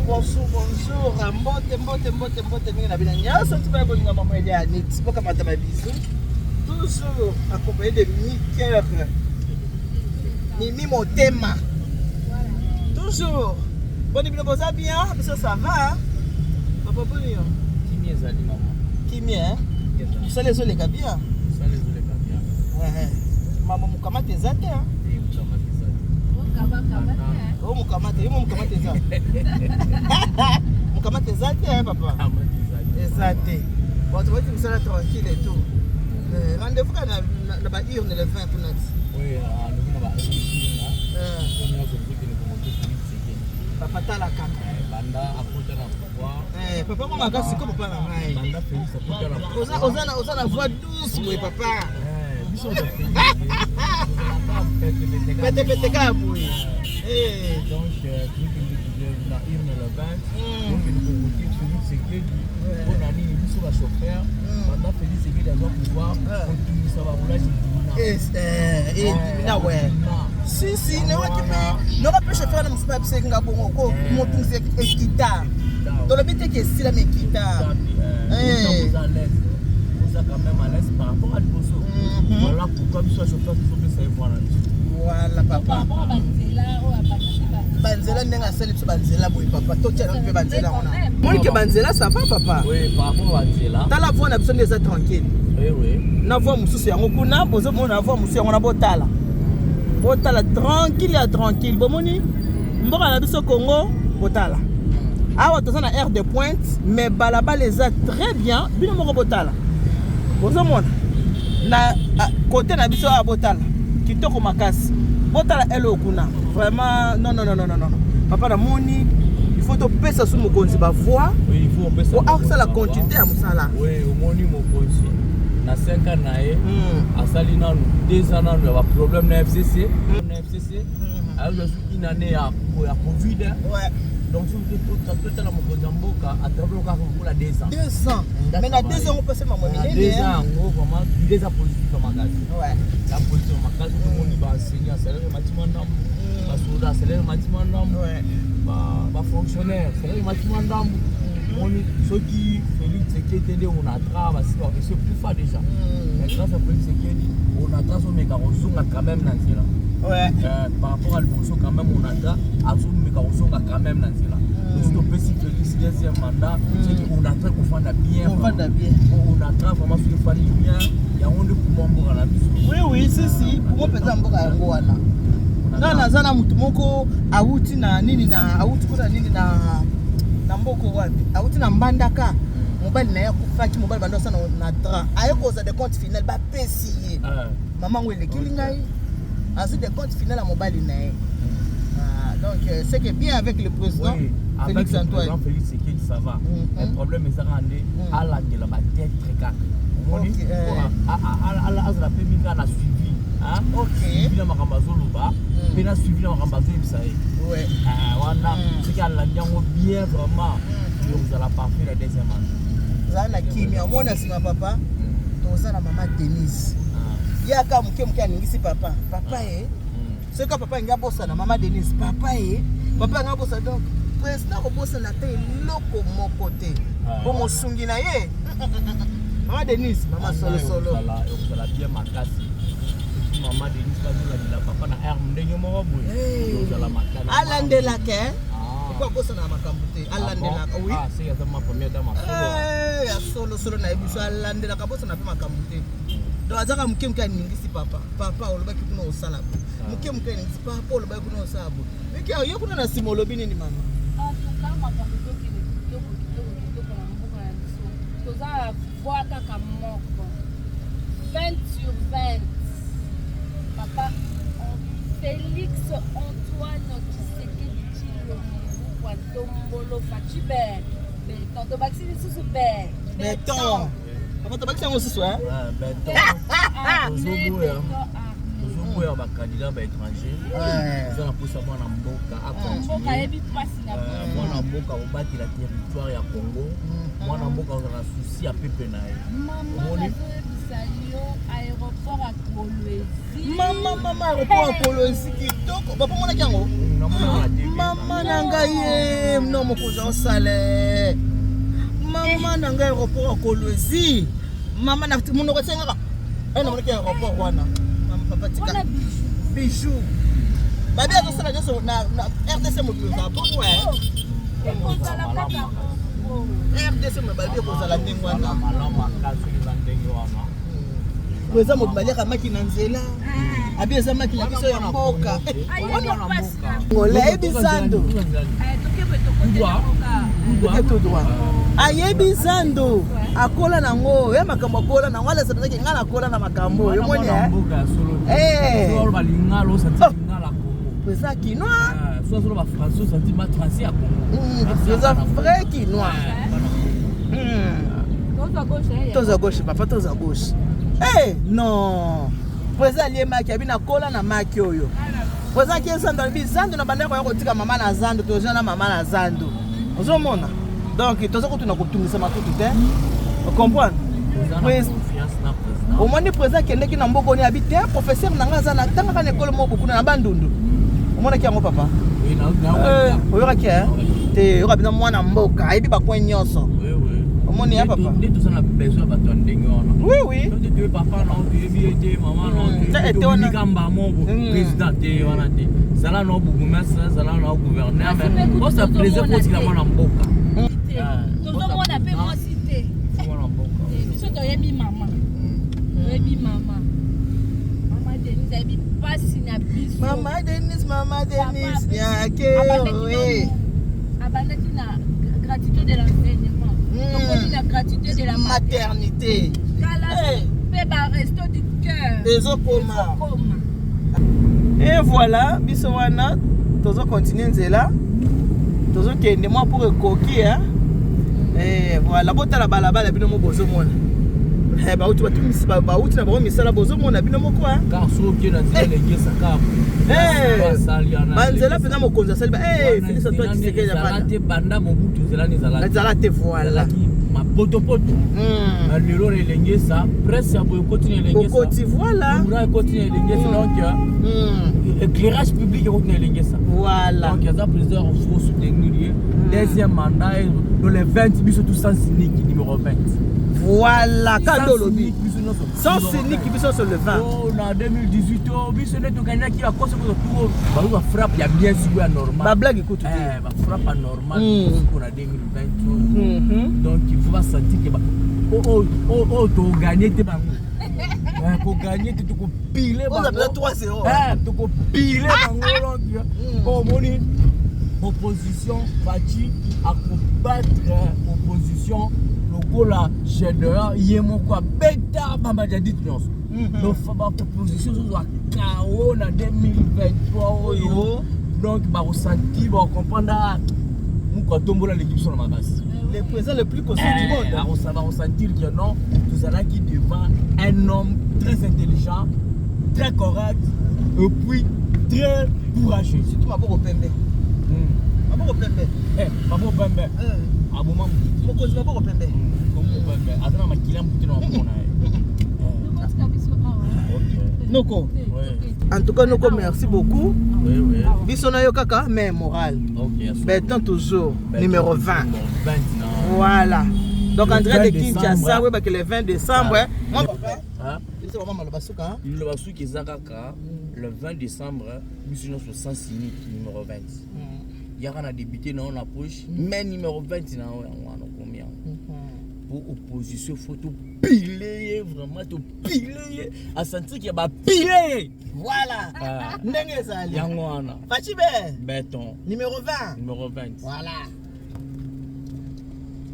bonjour. Mbote mingi na bina nyasa tu ba kolinga maman elle a nix pas comme ta bisou. Toujours accompagné de mi-cœur. Mimi Motema. Toujours. Bon ibino boza bien, ça va. Papa bonio. Kimi ezali maman. Kimi hein? Ça les bien. Ça les bien. Ouais. Maman mukamate zate hein? Oh mukamate, yo mukamate zate. Mukamate zate hein papa? Zate. Bon tu vois que ça là tranquille et tout. Rendez-vous quand na ba urne le 20 pour nati. Oui, na ba Papa tala kaka. Banda apota na pouvoir. Papa moi makasi ko papa na ngai. Banda Félix apota na pouvoir. Oza na voix douce boy papa. Biso de Félix. Pete ka boy. Donc na urne le 20. Donc nous pouvons dire Félix Sekedi. On a dit biso ba chauffeur. Banda Félix Sekedi doit pouvoir continuer ça va boulage na ouais. Si ne va pas chauffeur na msipa psenga bongo ko motu se ekita. Dans le but que si la mekita. Ça quand même à l'aise par rapport à l'osso. Voilà pourquoi biso chauffeur il faut que ça voir. Voilà papa. Banzela ndenga sali tu banzela boy papa to tia na banzela ona. Moi que banzela ça va papa. Oui, par rapport à banzela. Dans la voix na besoin d'être tranquille. Oui. Na voix mususu yango kuna bozo mona voix mususu yango na botala. Botala tranquille bomoni. Mboka na biso Congo botala. Awa toza na air de pointe mais balaba les a très bien bino moko botala. Bozo mona na côté na biso a botala. Kitoko makasi. Botala elo kuna. Vraiment non. Papa na moni il faut to pesa sous mokonzi ba voix. Oui, il faut on pesa. Pour ça la continuité à musala. Oui, au moni mokonzi. Na 5 ans nae. Asali na 2 ans na ba problème na FCC. Na FCC. Alors une année à Covid. Ouais. Donc si vous êtes la mokonzi mboka à travers pour la 2 ans. 2 ans. Mais na 2 ans on peut se maman. 2 ans vraiment 2 ans positif au magasin. Ouais. La position au magasin tout le monde va enseigner salaire bâtiment d'âme. Ba soldat salaire bâtiment d'âme. Ouais. Ba fonctionnaire salaire bâtiment d'âme. Ceux qui Félix Sekedi on a travaillé c'est plus fort déjà. Mais grâce à Félix Sekedi on a travaillé sur Mekarozonga quand même dans cela. Ouais. Par rapport à l'Bosso quand même on a travaillé sur Mekarozonga quand même dans cela. Donc si on peut si Félix deuxième mandat, c'est qu'on a travaillé pour faire bien. On a travaillé vraiment sur le famille bien. Il y a on de pour moi la mission. Oui, si. Pour peut être mboka yango wana. Na zana mutu moko awuti na nini na awuti kuna nini na mboko wapi awuti na mbandaka mobile na ya kufaki mobile bando sana na tra ayeko za de compte final ba pesi maman ngwe lekili ngai azu de compte final à mobile na ye donc c'est que bien avec le président Félix Antoine Félix Sekedi ça va le problème est ça rendre à la de la tête très calme on dit à la pemika na suivi hein OK bila makambazo loba pena suivi na makambazo ibsaye ouais wana c'est qu'à la nyango bien vraiment vous allez pas faire la deuxième année zana kimia mona sima papa toza na mama Denise yaka muke aningisi papa c'est que papa nga bossa na mama Denise papa nga bossa donc président ko bossa na te loko moko te bo mosungi na ye mama Denise mama solo la bien makasi mama Denise pas la papa na air ndenge moko boye yo la makana alandela ke kwa bossa na makambo te alandela oui c'est ça ma première dame ya solo na biso alandela ka bossa na pe makambo te donc azaka muke aningisi papa olobaki kuna osala muke aningisi papa olobaki kuna osala bo miki yo kuna na simolobi nini mama en tout cas makambo kitoko na mboka ya biso toza voix kaka moko 20 sur 20 papa Félix Antoine Tshisekedi Tshilombo kwa Tombolo Fatubert Béton Tobaxi sous Béton papa Tobaxi ngo sous hein Béton Zoboya ba candidat ba étranger ils ont na posa mwana mboka mboka yebi pasi na mwana mboka obaki la territoire ya Congo mwana mboka na souci ya pepe na ye omoni aéroport à Kolwezi mama aéroport à Kolwezi kitoko bapa mona kango mama na ngai ye no mokoza osale mama na ngai aéroport à Kolwezi mama na munoko tsengaka na mona aéroport wana mama papa tika bijou babi azosala nyonso na RDC mokoza bon ouais RDC mokoza kozala ndenge wana Kweza moto baliaka maki na nzela abi eza maki na biso ya mboka ngole ebizando ayebi zando akola nango ya makambo akola nango ala sana ke ngala akola na makambo yo moni solo balingalo santi ngala kweza kinois solo ba français santi ma transi ya Congo kweza vrai kinois toza gauche papa toza gauche eh non poza lié maki abina kola na maki oyo poza ki zando bizando na bandeko ya kotika mama na zando toza na mama na zando ozomona donc toza kotuna kotungisa matutu te vous comprenez au moins poza kende ki na mboko ni habite professeur na ngaza na tanga kana école mo bokuna na bandundu omona ki yango papa oyoka ki te yoka bina mwana mboka ayibi bakwe nyonso Moni ya papa. Tout ça n'a besoin de ton oui oui. Tu es papa non, tu es bien, tu es maman non, tu es Nikamba mon président, tu es wana te. Ça là non bourgmestre, ça là non gouverneur mais on ça plaisir pour qu'il a mwana mboka. Tout le monde appelle moi cité. Mwana mboka. Biso to yebi mama. Yebi mama. Mama Denise yebi pasi na biso. Mama Denise yake oui. Abandaki na gratuité de l'enseignement. La gratuité de la maternité. Resto du cœur. Et voilà, bisouana, tozo continuer nzela. Tozo kende moi pour coquille hein. Et voilà, bota la balabala bino mo bozo mona. Eh ba uti batumisi ba uti na ba misala bozo mona bino mo quoi. Car so ke na nzela ngesa ka. Banzela pena mo konza saliba fini sa toi qui se keja bana. Te banda mo butu nzela ni zala. Nzela te voilà. Ma poto. Lelo le ngesa presse ya boyo continue le ngesa. Côte voilà. Pour continuer le ngesa donc éclairage public est continue le ngesa. Voilà. Donc il y a ça président en faut soutenir deuxième mandat dans les 20 biso tout sens unique numéro 20. Voilà, cadeau lobby. Sans unique qui sont sur le 20. Oh, en 2018, biso net to gagner qui a cause pour tout. Ba frappe il y a bien sûr normal. Ba blague écoute. Ba frappe normal pour la 2023. Donc il faut pas sentir que to gagner te bango. Pour gagner tu ko piler bango. On appelle 3-0. Tu ko piler bango donc. Oh moni opposition Fati à combattre opposition lokola Jedeur yemoko beta bamba jadi nyonso donc fa proposition zo a KO na 2023 oyo donc ba ressentir ba comprendre muko tombola l'équipe sur la base le président le plus conscient du monde on va ressentir que non tout ça là qui devant un homme très intelligent très correct et puis très courageux surtout Maboko Pembe Maboko Pembe Maboko Pembe aboma mokozi Maboko Pembe azana makila mputi na mona Noko en tout cas Noko merci beaucoup biso na yo kaka mais moral béton toujours numéro 20 voilà donc André de Kinshasa ouais que le 20 décembre moi papa c'est vraiment le basuka le basuki zakaka le 20 décembre biso no sens unique numéro 20 yaka na débuté na on approche mais numéro 20 na on combien pour opposition faut tout piler vraiment tout piler à sentir qu'il y a ba piler voilà ndenge ezali yango wana Fachibe béton numéro 20 numéro 20 voilà